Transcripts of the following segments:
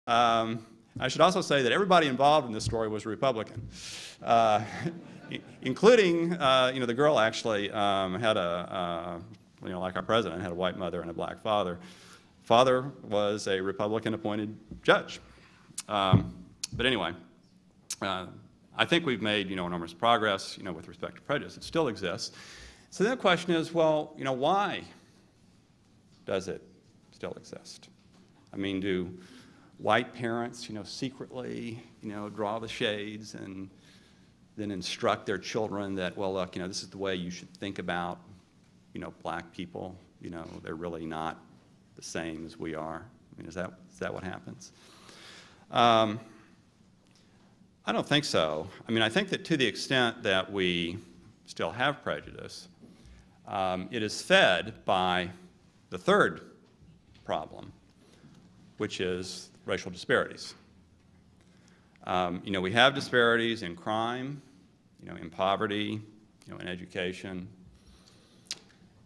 I should also say that everybody involved in this story was a Republican, including, the girl actually had a, like our president, had a white mother and a black father. Father was a Republican-appointed judge. But anyway, I think we've made, enormous progress, with respect to prejudice. It still exists. So then the question is, well, why does it still exist? I mean, do white parents, secretly, draw the shades and then instruct their children that, well, look, this is the way you should think about, black people. They're really not the same as we are. I mean, is that what happens? I don't think so. I mean, I think that to the extent that we still have prejudice, it is fed by the third problem, which is racial disparities. We have disparities in crime, in poverty, in education.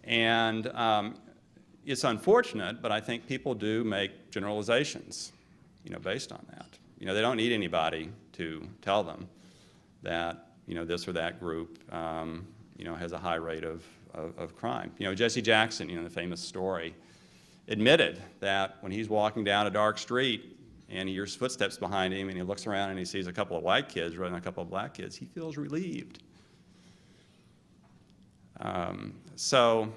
And it's unfortunate, but I think people do make generalizations, based on that. They don't need anybody to tell them that, this or that group, has a high rate of crime. Jesse Jackson, the famous story, admitted that when he's walking down a dark street and he hears footsteps behind him and he looks around and he sees a couple of white kids rather than a couple of black kids, he feels relieved. So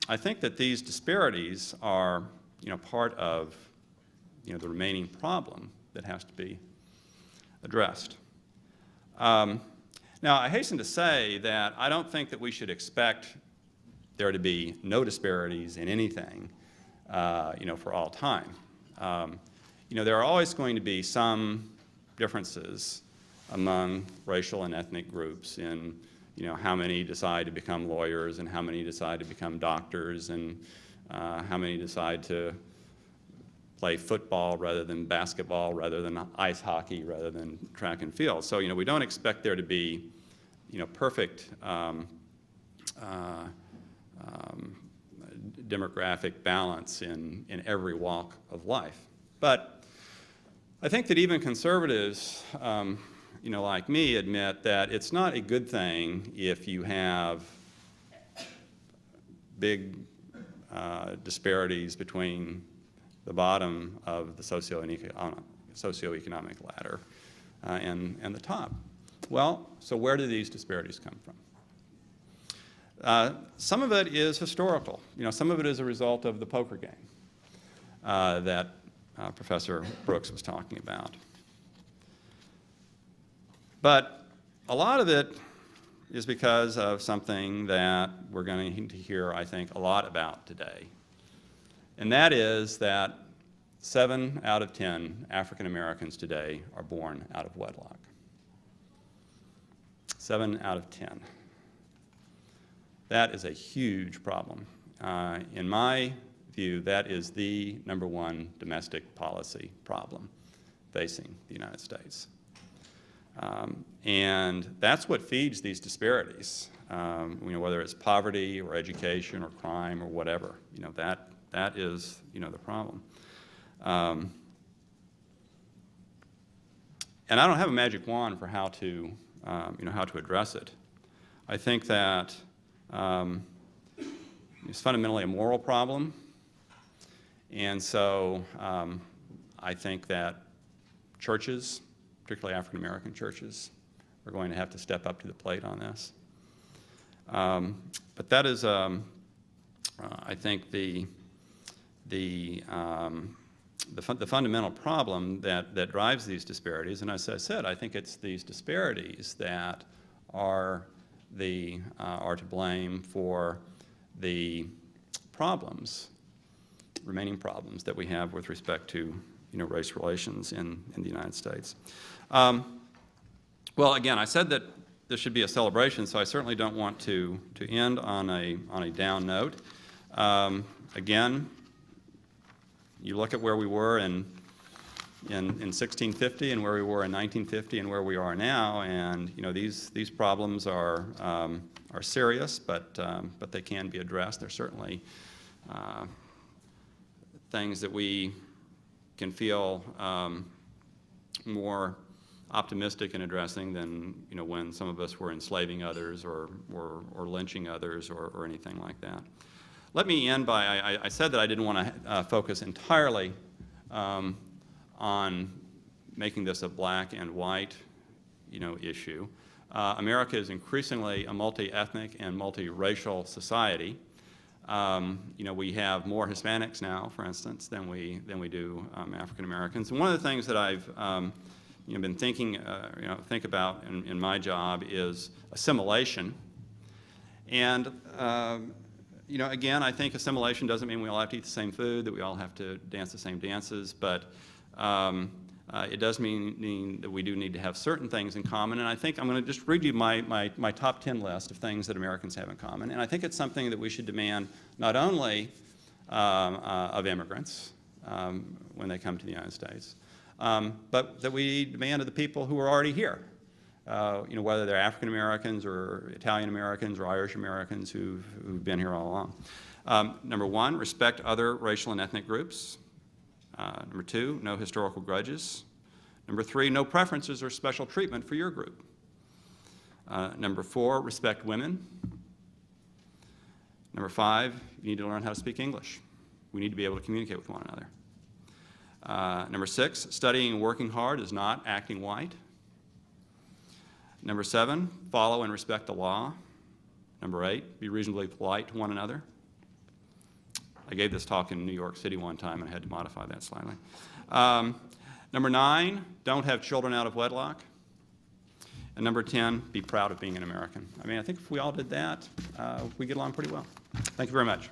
I think that these disparities are, part of, the remaining problem that has to be addressed. Now, I hasten to say that I don't think that we should expect there to be no disparities in anything, for all time. There are always going to be some differences among racial and ethnic groups in, how many decide to become lawyers and how many decide to become doctors and how many decide to play football rather than basketball, rather than ice hockey, rather than track and field. So, we don't expect there to be, perfect demographic balance in every walk of life. But I think that even conservatives, like me, admit that it's not a good thing if you have big disparities between the bottom of the socioeconomic ladder and the top. Well, so where do these disparities come from? Some of it is historical. Some of it is a result of the poker game that Professor Brooks was talking about. But a lot of it is because of something that we're going to hear, I think, a lot about today. And that is that 7 out of 10 African Americans today are born out of wedlock. 7 out of 10. That is a huge problem. In my view, that is the #1 domestic policy problem facing the United States. And that's what feeds these disparities, whether it's poverty or education or crime or whatever. That is, the problem. And I don't have a magic wand for how to address it. I think that it's fundamentally a moral problem. And so I think that churches, particularly African-American churches, are going to have to step up to the plate on this. But that is, I think, the fundamental problem that drives these disparities. And as I said, I think it's these disparities that are to blame for the remaining problems that we have with respect to race relations in the United States. Well, again, I said that this should be a celebration, so I certainly don't want to end on a down note. Again, you look at where we were in 1650 and where we were in 1950 and where we are now, and these problems are serious, but they can be addressed. They're certainly things that we can feel more optimistic in addressing than when some of us were enslaving others or lynching others or anything like that. Let me end by, I said that I didn't want to focus entirely on making this a black and white issue. America is increasingly a multi-ethnic and multi-racial society. We have more Hispanics now, for instance, than we do African Americans. And one of the things that I've been thinking, think about in my job is assimilation. And again, I think assimilation doesn't mean we all have to eat the same food, that we all have to dance the same dances, but it does mean that we do need to have certain things in common. And I think I'm going to just read you my top 10 list of things that Americans have in common. And I think it's something that we should demand not only of immigrants when they come to the United States, but that we demand of the people who are already here. Whether they're African Americans or Italian Americans or Irish Americans who've been here all along. Number one, respect other racial and ethnic groups. Number two, no historical grudges. Number three, no preferences or special treatment for your group. Number four, respect women. Number five, you need to learn how to speak English. We need to be able to communicate with one another. Number six, studying and working hard is not acting white. Number seven, follow and respect the law. Number eight, be reasonably polite to one another. I gave this talk in New York City one time and I had to modify that slightly. Number nine, don't have children out of wedlock. And number 10, be proud of being an American. I mean, I think if we all did that, we get along pretty well. Thank you very much.